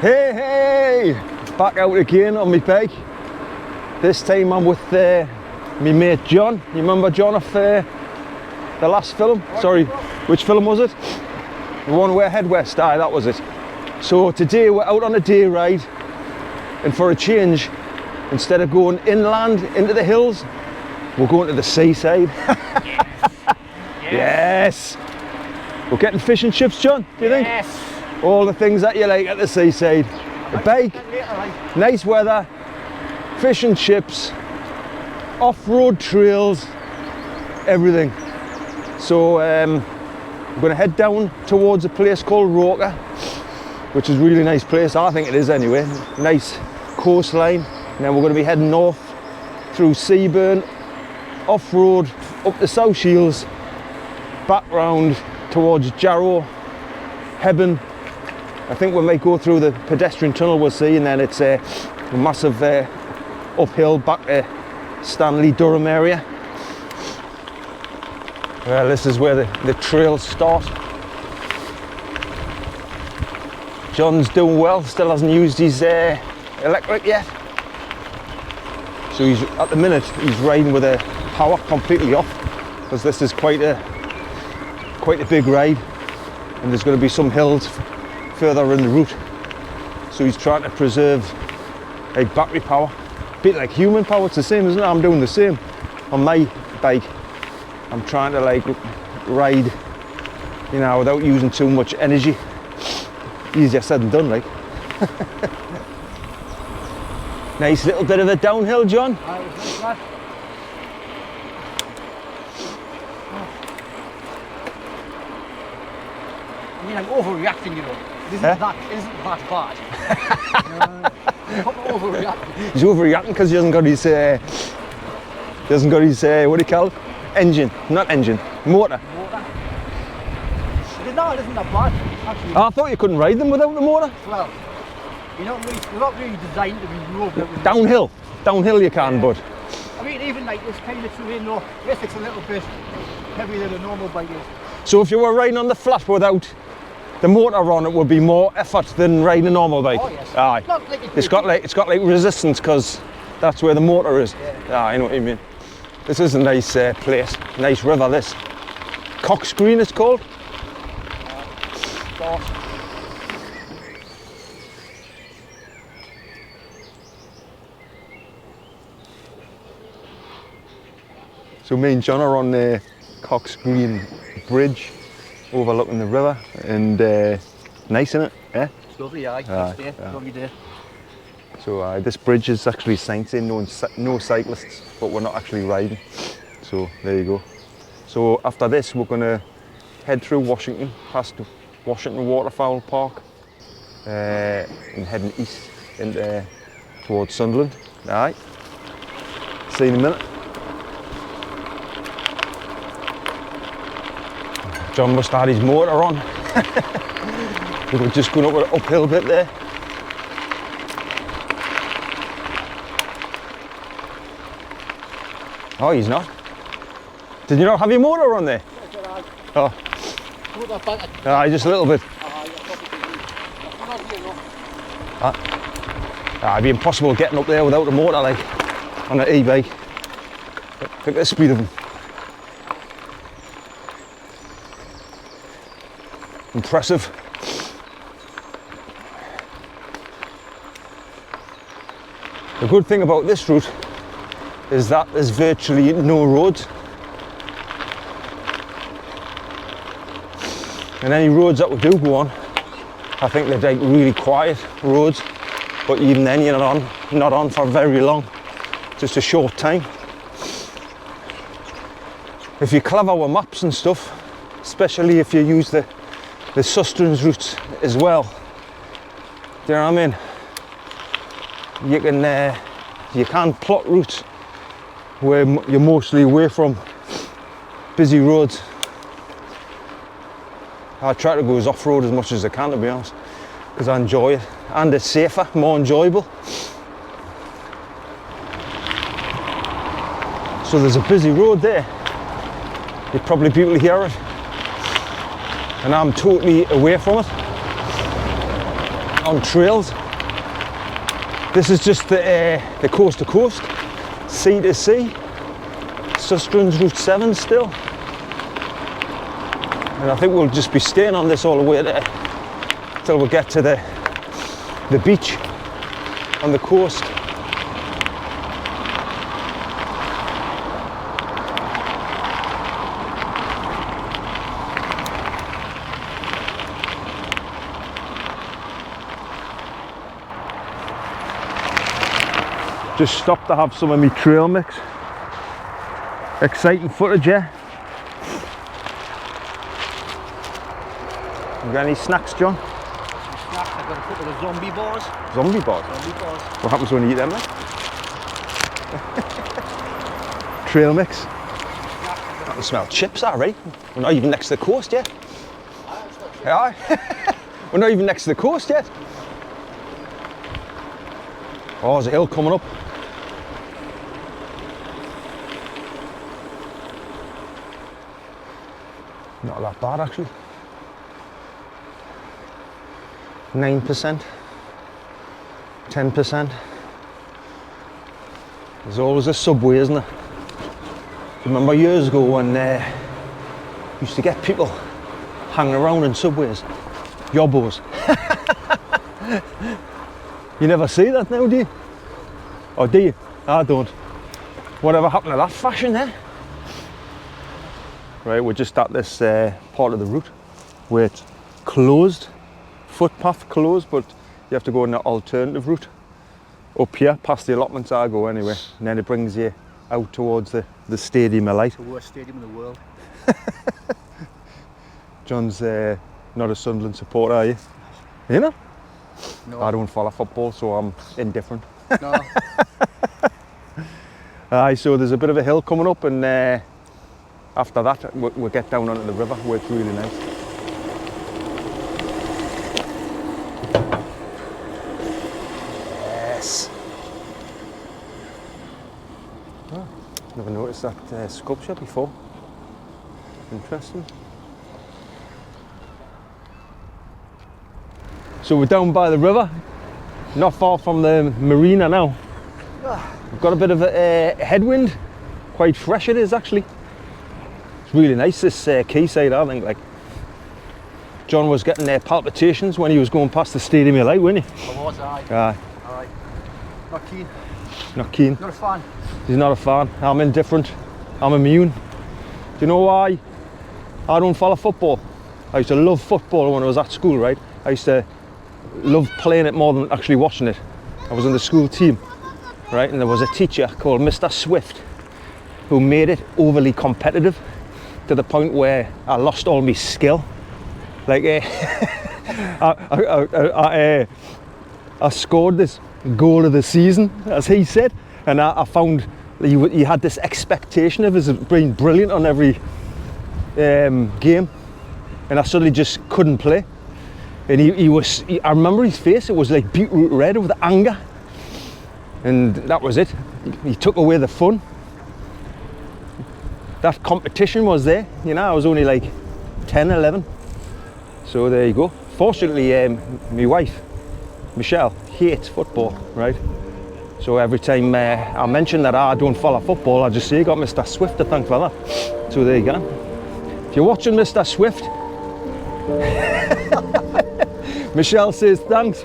Hey, back out again on my bike. This time I'm with my mate John. You remember John off the last film? Sorry, which film was it? The one where Head West, aye, that was it. So today we're out on a day ride, and for a change, instead of going inland into the hills, we're going to the seaside. Yes. We're getting fish and chips, John, do you think? Yes. All the things that you like at the seaside. A bike, nice weather, fish and chips, off-road trails, everything. So I'm going to head down towards a place called Roker, which is a really nice place. I think it is anyway. Nice coastline. And then we're going to be heading north through Seaburn, off-road, up the South Shields, back round towards Jarrow, Hebburn. I think we might go through the pedestrian tunnel, we'll see, and then it's a massive uphill back to Stanley, Durham area. Well, this is where the trails start. John's doing well, still hasn't used his electric yet. So he's, at the minute, he's riding with a power completely off, because this is quite a big ride, and there's going to be some hills further in the route. So he's trying to preserve a battery power. A bit like human power, it's the same, isn't it? I'm doing the same on my bike. I'm trying to like ride, you know, without using too much energy. Easier said than done, like. Nice little bit of a downhill, John. I mean, I'm overreacting, you know. Isn't that bad? I'm overreacting. He's overreacting because he hasn't got his, what do you call it? Engine, not engine, motor. No, it isn't that bad, actually. I thought you couldn't ride them without the motor. Well, they're not really designed to be roved. Downhill you can, but. I mean, even like this kind of terrain, though, yes, it's a little bit heavier than a normal bike is. So if you were riding on the flat without the motor on, it would be more effort than riding a normal bike. Oh yes. Aye. It's got like resistance because that's where the motor is. Yeah. I know what you mean. This is a nice place, nice river. This Cox Green, it's called. So me and John are on the Cox Green Bridge, overlooking the river, and nice, isn't it? Yeah. It's lovely, aye. Lovely day. So this bridge is actually signed in, no cyclists, but we're not actually riding. So there you go. So after this, we're going to head through Washington, past Washington Waterfall Park, and heading east into towards Sunderland. All right. See you in a minute. John must have had his motor on. We were just going up an uphill bit there. Oh, he's not. Did you not have your motor on there? Oh. Aye, just a little bit. It'd be impossible getting up there without a motor, like on an e-bike. Look at the speed of them. Impressive. The good thing about this route is that there's virtually no roads. And any roads that we do go on, I think they're like really quiet roads, but even then you're not on for very long, just a short time. If you're clever with maps and stuff, especially if you use the Sustrans routes as well, do you know what I mean? You can plot routes where you're mostly away from busy roads. I try to go as off-road as much as I can, to be honest, because I enjoy it, and it's safer, more enjoyable. So there's a busy road there. You'd probably be able to hear it. And I'm totally away from it. on trails. This is just the coast to coast, C2C Sustrans Route 7 still. And I think we'll just be staying on this all the way till we get to the beach on the coast. Just stopped to have some of my trail mix. Exciting footage, yeah? You got any snacks, John? Snacks, I've got a couple of zombie bars. Zombie bars? Zombie bars. What happens when you eat them, like? Trail mix. I can smell chips, alright. We're not even next to the coast yet. Yeah. We're not even next to the coast yet. Oh, there's a hill coming up. Not that bad actually. 9%, 10%. There's always a subway, isn't there? Remember years ago when used to get people hanging around in subways, yobbos. You never see that now, do you? Or do you? I don't. Whatever happened to that fashion there? Right, we're just at this part of the route where it's closed, footpath closed, but you have to go on an alternative route. Up here, past the allotments I go anyway, and then it brings you out towards the Stadium of Light. The worst stadium in the world. John's not a Sunderland supporter, are you? You know? No. I don't follow football, so I'm indifferent. No. So there's a bit of a hill coming up, and after that we'll get down onto the river where it's really nice. Yes. Oh, never noticed that sculpture before. Interesting. So we're down by the river, not far from the marina now. We've got a bit of a headwind, quite fresh it is actually. It's really nice this quayside, I think. Like, John was getting palpitations when he was going past the Stadium of Light, wasn't he? I was, aye. Aye. Aye. Not keen. Not keen. Not a fan. He's not a fan. I'm indifferent. I'm immune. Do you know why? I don't follow football. I used to love football when I was at school, right? I used to love playing it more than actually watching it. I was in the school team, right? And there was a teacher called Mr. Swift who made it overly competitive to the point where I lost all my skill. Like, I scored this goal of the season, as he said, and I found he had this expectation of us being brilliant on every game, and I suddenly just couldn't play. And I remember his face, it was like beetroot red with anger, and that was it. He took away the fun. That competition was there, you know. I was only like 10, 11. So there you go. Fortunately, my wife, Michelle, hates football, right? So every time I mention that I don't follow football, I just say, you got Mr. Swift to thank for that. So there you go. If you're watching Mr. Swift, Michelle says thanks.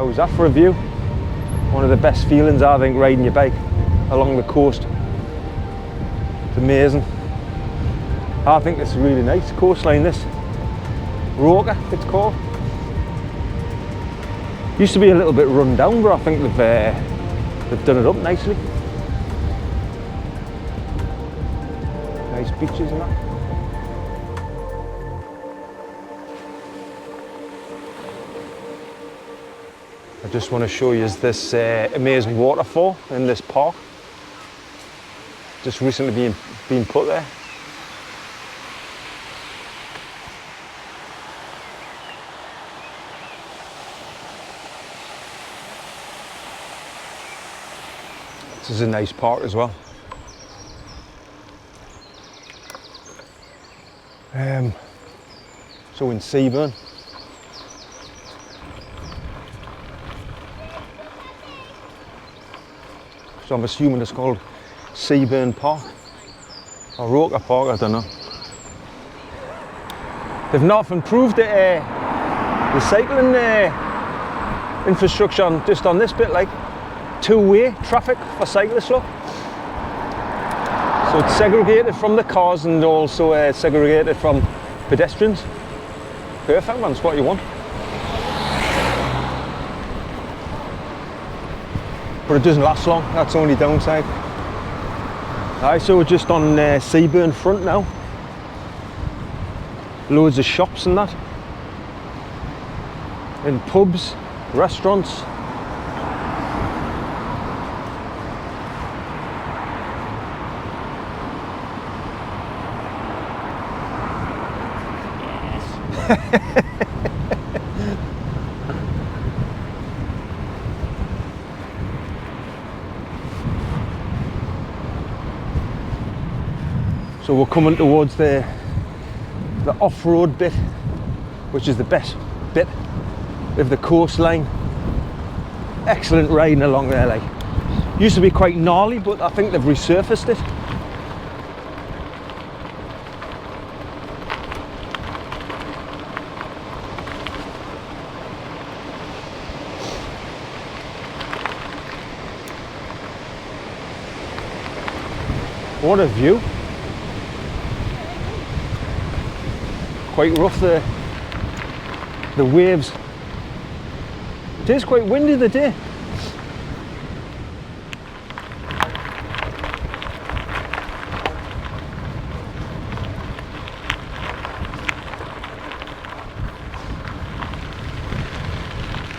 How was that for a view? One of the best feelings, I think, riding your bike along the coast. It's amazing. I think this is really nice. Coastline, this. Roker, it's called. Used to be a little bit run down, but I think they've done it up nicely. Nice beaches and that. I just want to show you this amazing waterfall in this park. Just recently been put there. This is a nice park as well. So in Seaburn. So I'm assuming it's called Seaburn Park or Roker Park, I don't know. They've not improved the cycling infrastructure just on this bit, like two-way traffic for cyclists, look. So it's segregated from the cars and also segregated from pedestrians. Perfect, man, it's what you want. But it doesn't last long, that's the only downside. Alright, so we're just on Seaburn front now. Loads of shops and that. And pubs, restaurants. So we're coming towards the off-road bit, which is the best bit of the coastline. Excellent riding along there, like. Used to be quite gnarly, but I think they've resurfaced it. What a view. Quite rough, the waves. It is quite windy the day.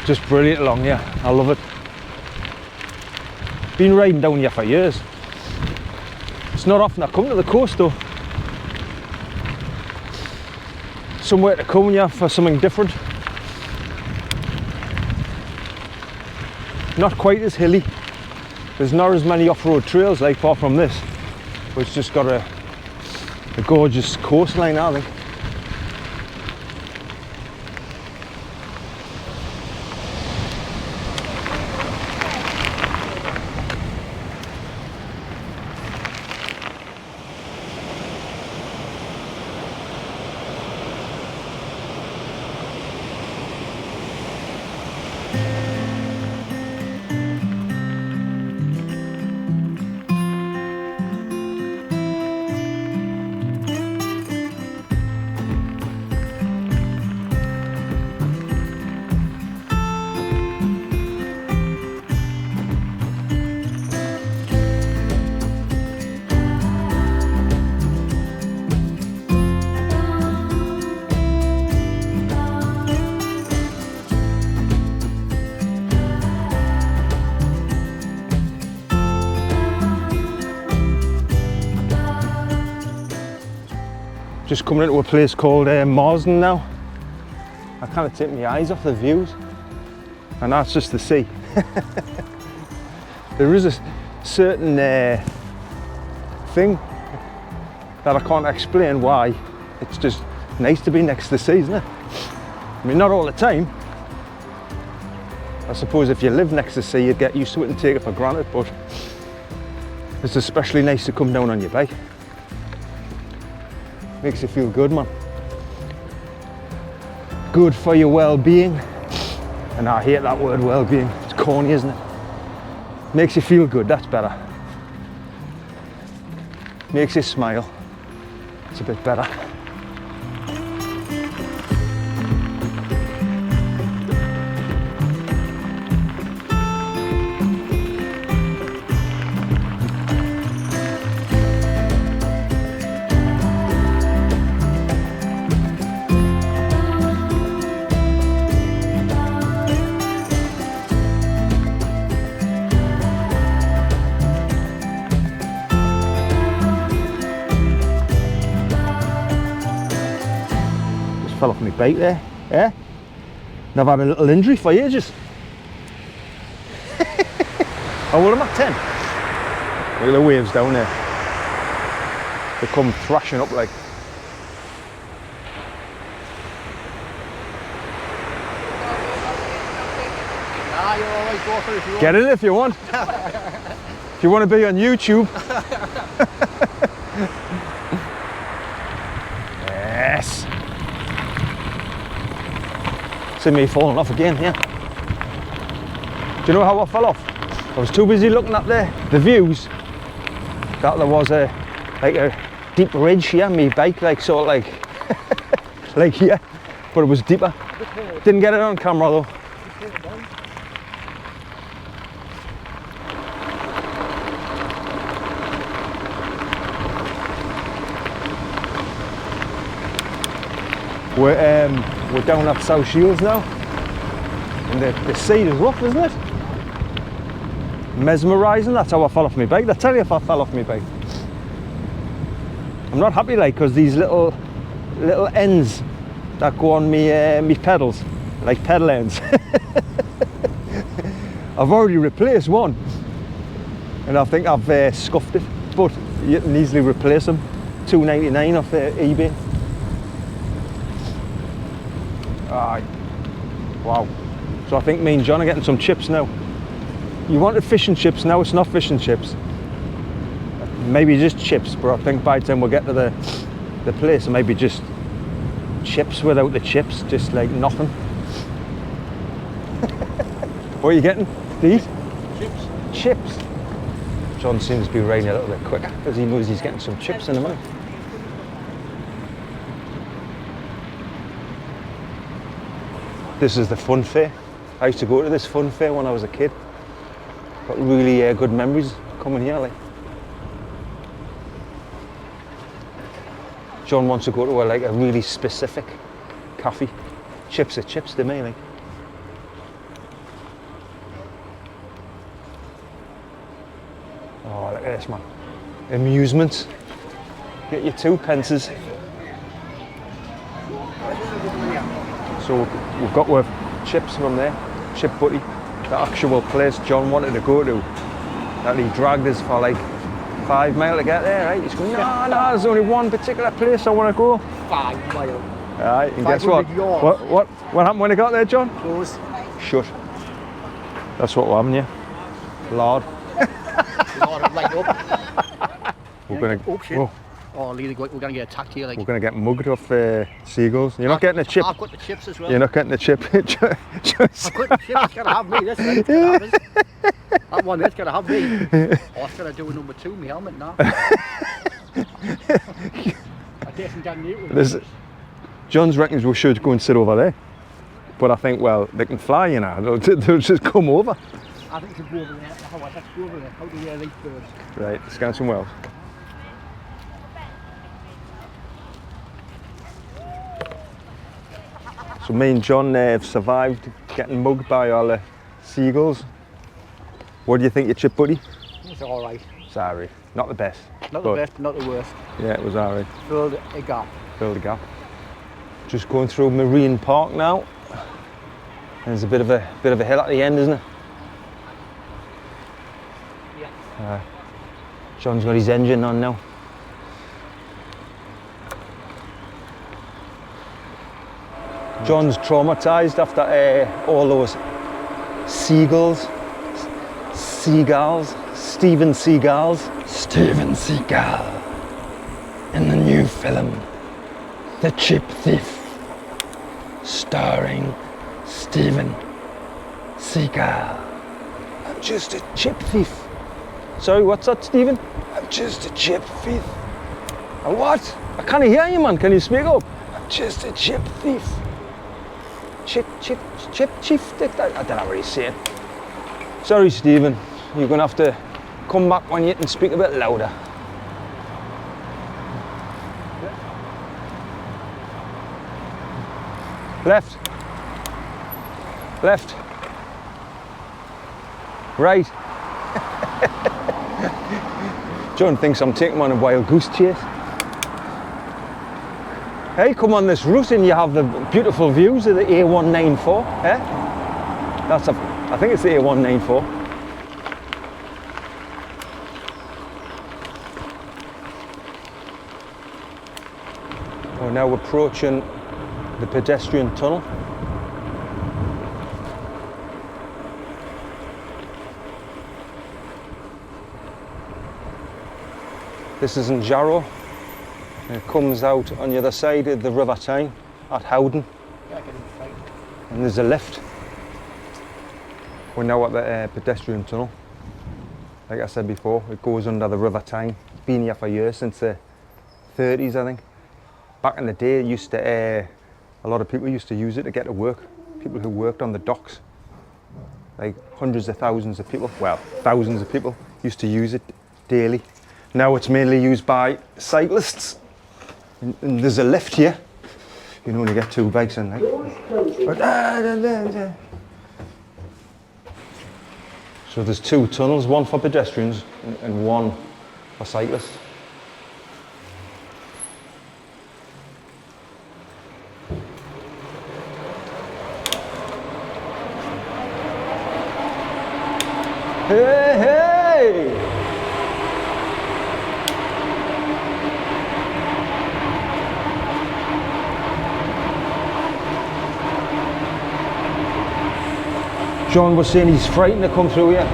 Just brilliant along here, I love it. Been riding down here for years. It's not often I come to the coast though. Somewhere to come here for something different. Not quite as hilly. There's not as many off-road trails like far from this, but it's just got a gorgeous coastline, I think. Just coming into a place called Marsden now. I kind of take my eyes off the views, and that's just the sea. There is a certain thing that I can't explain why. It's just nice to be next to the sea, isn't it? I mean, not all the time. I suppose if you live next to the sea, you'd get used to it and take it for granted, but it's especially nice to come down on your bike. Makes you feel good, man. Good for your well-being. And I hate that word well-being. It's corny, isn't it? Makes you feel good, that's better. Makes you smile. It's a bit better. Fell off my bike there, yeah? And I've had a little injury for ages. How old am I? 10? Look at the waves down there. They come thrashing up like. Ah, you're alright, go for it if you want. Get in if you want. If you want to be on YouTube. Yes. See me falling off again here. Do you know how I fell off? I was too busy looking up there, the views, that there was a deep ridge here, me bike, like sort of like like here, but it was deeper. Didn't get it on camera though. We're down at South Shields now, and the sea is rough, isn't it? Mesmerising. That's how I fell off my bike. I tell you if I fell off my bike. I'm not happy like because these little ends that go on me pedals, like pedal ends. I've already replaced one, and I think I've scuffed it, but you can easily replace them. $2.99 off eBay. Wow. So I think me and John are getting some chips now. You wanted fish and chips, now it's not fish and chips. Maybe just chips, but I think by the time we get to the place, maybe just chips without the chips, just like nothing. What are you getting to eat? Chips. Chips. John seems to be riding a little bit quicker because he knows he's getting some chips in a minute. This is the fun fair. I used to go to this fun fair when I was a kid. Got really good memories coming here. Like, John wants to go to a really specific cafe. Chips are chips to me. Like. Oh, look at this, man. Amusements. Get your 2 pences. So we've got with chips from there, Chip Butty, the actual place John wanted to go to, that he dragged us for like 5 miles to get there, right? He's going, no, there's only one particular place I want to go. 5 miles. Right, and guess what? What happened when he got there, John? Close. Shut. That's what will happen, yeah. Lard. Lard, light up. We're gonna. Oh shit. Whoa. Oh, we're gonna get attacked here. Like. We're gonna get mugged off Seagulls. You're not getting a chip. I've got the chips as well. You're not getting the chip. I've got the chips. It's gonna have me. That's right. It's gonna have us. That one that's gonna have me. Oh, it's gonna do a number 2. My helmet now. I definitely don't need it. John's reckons we should go and sit over there, but I think, well, they can fly, you know. They'll just come over. I think we should go over there. Let's go over there. How do we leave birds? Right, scan some wells. So me and John have survived getting mugged by all the seagulls. What do you think, your Chip Buddy? It's alright. It's alright. Not the best. Not the best, but not the worst. Yeah, it was alright. Filled a gap. Filled a gap. Just going through Marine Park now. There's a bit of a hill at the end, isn't it? Yeah. John's got his engine on now. John's traumatised after all those seagulls, seagulls, Steven Seagal in the new film, The Chip Thief, starring Steven Seagull. I'm just a chip thief. Sorry, what's that, Stephen? I'm just a chip thief. A what? I can't hear you, man. Can you speak up? I'm just a chip thief. Chip chief? I don't know what he's saying. Sorry, Stephen. You're going to have to come back when you can speak a bit louder. Left. Left. Right. John thinks I'm taking him on a wild goose chase. Hey, come on this route and you have the beautiful views of the A194, eh? I think it's the A194. We're now approaching the pedestrian tunnel. This is in Jarrow. It comes out on the other side of the River Tyne at Hadrian. And there's a lift. We're now at the pedestrian tunnel. Like I said before, it goes under the River Tyne. It's been here for years, since the 30s, I think. Back in the day, it used to, a lot of people used to use it to get to work. People who worked on the docks. Like hundreds of thousands of people, well, thousands of people used to use it daily. Now it's mainly used by cyclists. And there's a lift here. You can only get 2 bikes in, like. So there's 2 tunnels, one for pedestrians and one for cyclists. Hey, hey! John was saying he's frightened to come through here.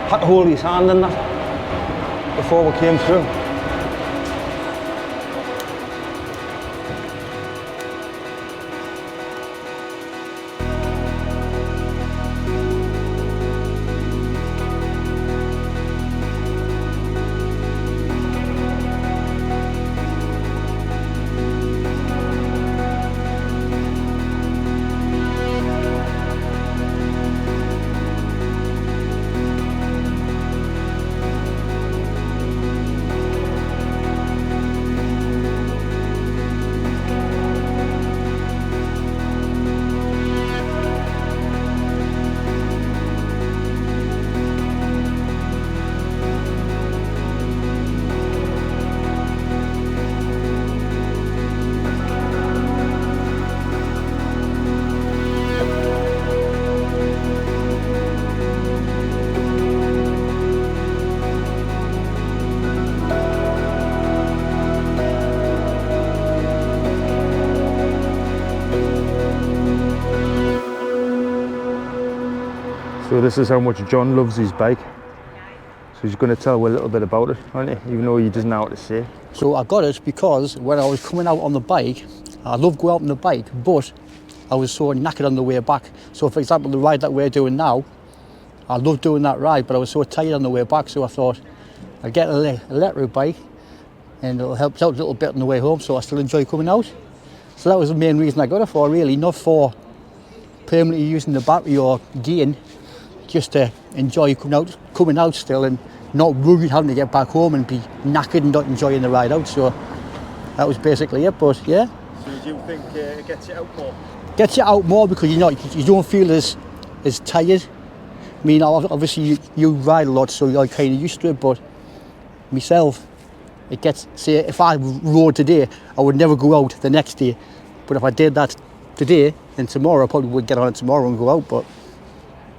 Had to hold his hand in that before we came through. So this is how much John loves his bike. So he's going to tell you a little bit about it, aren't you? Even though he doesn't know what to say. So I got it because when I was coming out on the bike, I love going out on the bike, but I was so knackered on the way back. So for example, the ride that we're doing now, I love doing that ride, but I was so tired on the way back, so I thought I'd get an electric bike and it'll help out a little bit on the way home, so I still enjoy coming out. So that was the main reason I got it for, really, not for permanently using the battery or gain, just to enjoy coming out still and not worried having to get back home and be knackered and not enjoying the ride out. So that was basically it, but yeah. So do you think it gets you out more? Gets you out more because you don't feel as tired. I mean, obviously you ride a lot, so you're kind of used to it, but myself, it gets, say, if I rode today, I would never go out the next day. But if I did that today, then tomorrow I probably would get on it tomorrow and go out, but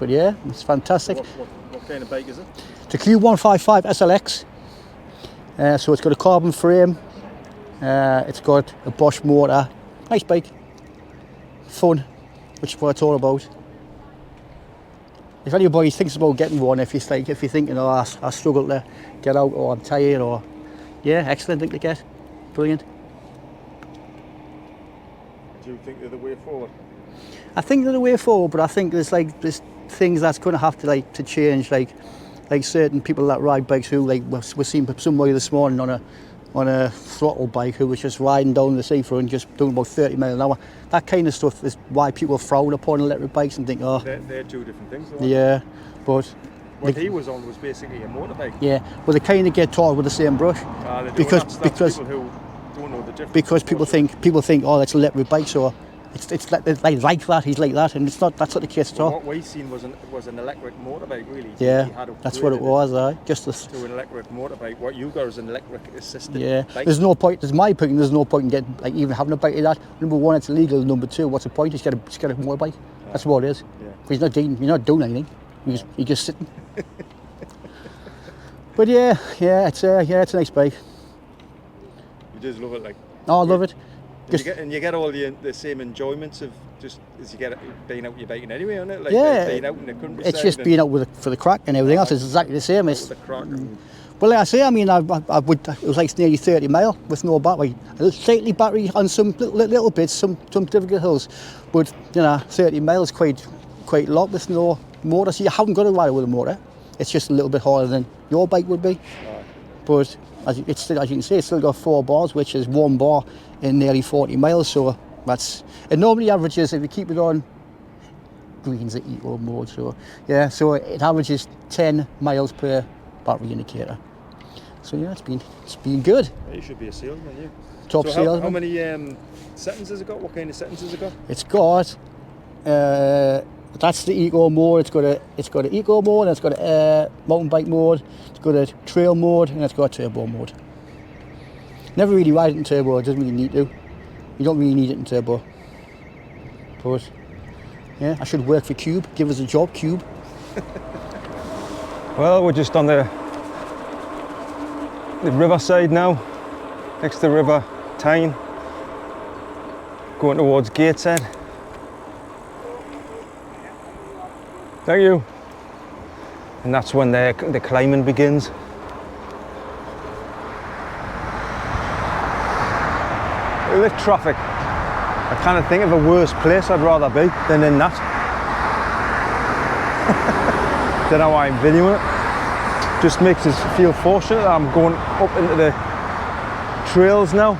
yeah, it's fantastic. What kind of bike is it? It's a Q155 SLX. So it's got a carbon frame, it's got a Bosch motor, nice bike, fun, which is what it's all about. If anybody thinks about getting one, if you're thinking, oh, I struggle to get out, or I'm tired, or yeah, excellent thing to get, brilliant. Do you think they're the way forward? I think they're the way forward, but I think there's things that's going to have to change, like certain people that ride bikes who, like, we're seeing somebody this morning on a throttle bike who was just riding down the seafront and just doing about 30 miles an hour. That kind of stuff is why people frown upon electric bikes and think, oh, they're two different things though. Yeah, but what he was on was basically a motorbike. Yeah, well, they kind of get tarred with the same brush. They do. because that's people who don't know the difference. Because people think, oh, that's an electric bike, so it's like that. He's like that, and it's not. That's not the case at all. What we seen was an electric motorbike, really. Yeah, that's what it was. Just to an electric motorbike. What you got is an electric assisted. Yeah, bike. there's no point. There's my opinion. There's no point in getting, like, even having a bike like that. Number one, it's illegal. Number two, what's the point? He's got a motorbike. That's what it is. Yeah. You're not doing anything. You're just sitting. But yeah, it's a nice bike. You just love it, like. Oh, I love it. And you get all the same enjoyments of just as you get being out your biking anyway, isn't it? Like being out in the countryside. It's just being out for the crack and everything else. It's exactly the same. It's the crack. Well, like I say, I mean, I would. It was like nearly 30 mile with no battery. A slightly battery on some little bits, some difficult hills, but 30 miles quite a lot with no motor. So you haven't got to ride with a motor. It's just a little bit harder than your bike would be. Right. But as you can see, it's still got 4 bars, which is 1 bar in nearly 40 miles. So it normally averages, if you keep it on greens at eco mode. So yeah, so it averages 10 miles per battery indicator. So yeah, it's been good. You should be a salesman, you. Top salesman. How many settings has it got? What kind of settings has it got? It's got. That's the eco mode. It's got an eco mode, and it's got a mountain bike mode. It's got a trail mode, and it's got a turbo mode. Never really ride it in turbo. It doesn't really need to. You don't really need it in turbo. But yeah, I should work for Cube. Give us a job, Cube. Well, we're just on the riverside now, next to River Tyne, going towards Gateshead. Thank you. And that's when the climbing begins. Look at the traffic. I can't think of a worse place I'd rather be than in that. Don't know why I'm videoing it. Just makes us feel fortunate that I'm going up into the trails now.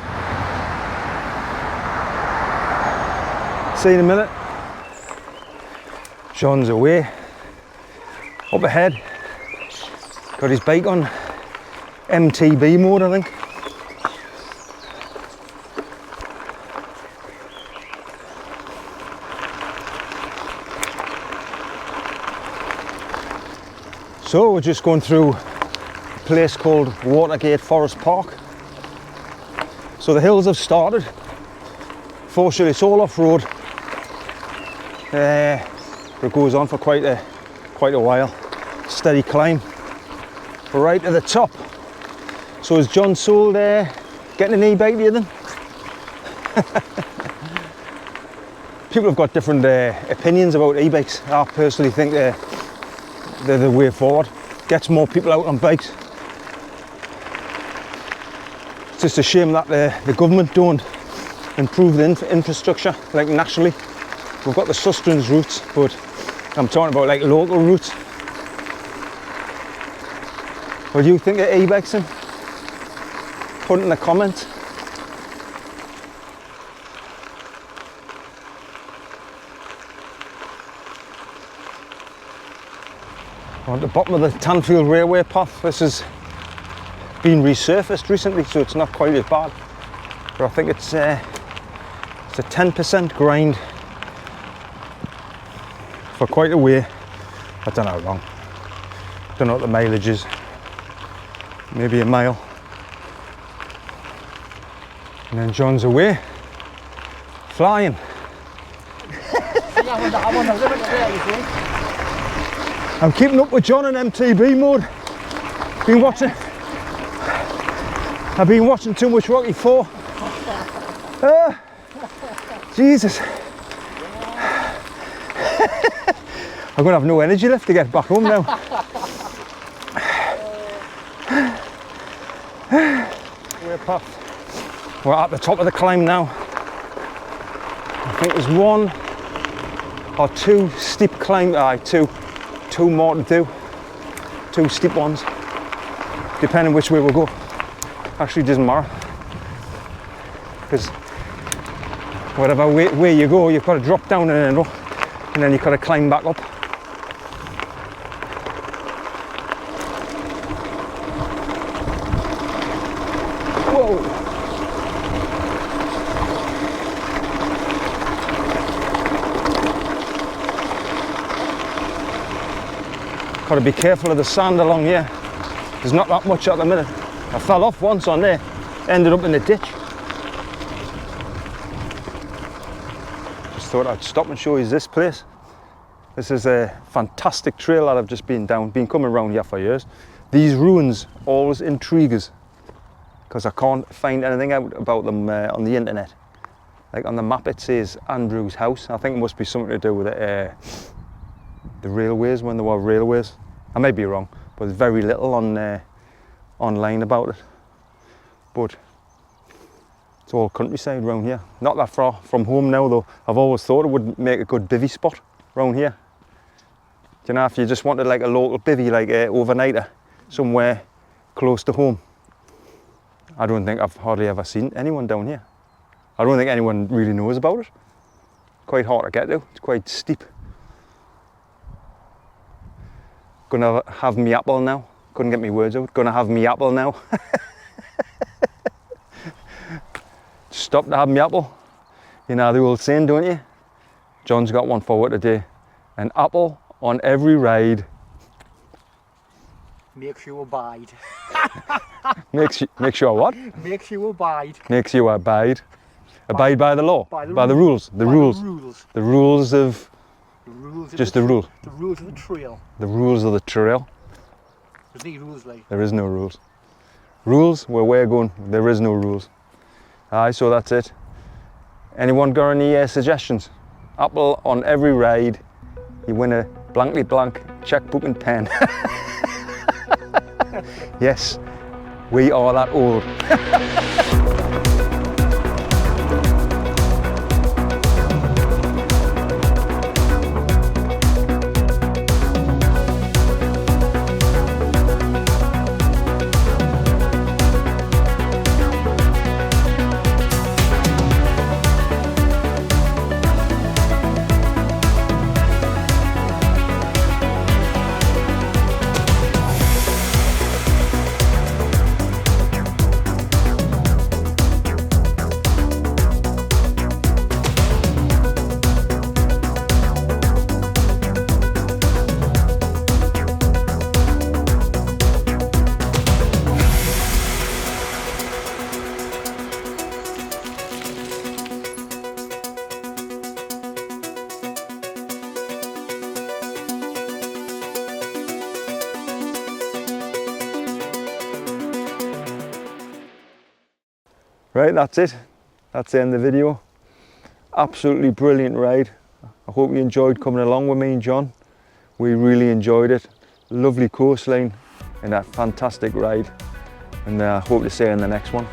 See you in a minute. John's away. Up ahead, got his bike on MTB mode, I think. So we're just going through a place called Watergate Forest Park. So the hills have started. Fortunately, it's all off-road. It goes on for quite a while. Steady climb right to the top. So is John sold getting an e-bike, do you think? People have got different opinions about e-bikes. I personally think they're the way forward. Gets more people out on bikes. It's just a shame that the government don't improve the infrastructure, like nationally. We've got the Sustrans routes, but I'm talking about like local routes. What do you think of e-bikes? Put it in the comments. We're at the bottom of the Tanfield railway path. This has been resurfaced recently, so it's not quite as bad. But I think it's a 10% grind for quite a way. I don't know how long. Don't know what the mileage is. Maybe a mile. And then John's away, flying. I'm keeping up with John in MTB mode. I've been watching too much Rocky 4. Jesus. I'm going to have no energy left to get back home now. We're at the top of the climb now. I think there's one or two steep climb, two more to do. Two steep ones, depending which way we'll go. Actually doesn't matter, because whatever way you go, you've got to drop down and then you've got to climb back up. Whoa! Got to be careful of the sand along here. There's not that much at the minute. I fell off once on there, ended up in the ditch. Just thought I'd stop and show you this place. This is a fantastic trail that I've just been down, been coming around here for years. These ruins always intrigue us, because I can't find anything out about them on the internet. Like on the map it says Andrew's house. I think it must be something to do with the railways, when there were railways. I may be wrong, but there's very little on online about it. But it's all countryside around here. Not that far from home now though. I've always thought it would make a good bivvy spot around here. Do you know, if you just wanted like a local bivvy, like overnighter, somewhere close to home. I don't think I've hardly ever seen anyone down here. I don't think anyone really knows about it. Quite hard to get to, it's quite steep. Gonna have me apple now. Couldn't get my words out. Gonna have me apple now. Stop to have me apple. You know the old saying, don't you? John's got one for today. An apple on every ride. Makes you abide. Makes you what? Makes you abide. Makes you abide. Abide by the law. By the rules. The rules. The rules of. Just the rule. The rules of the trail. The rules of the trail. There's no rules, like. There is no rules. Rules, where we're going, there is no rules. Aye, so that's it. Anyone got any suggestions? Apple on every ride. You win a blankly blank checkbook and pen. Yes, we are that old. Right, that's it. That's the end of the video. Absolutely brilliant ride. I hope you enjoyed coming along with me and John. We really enjoyed it. Lovely coastline and a fantastic ride. And I hope to see you in the next one.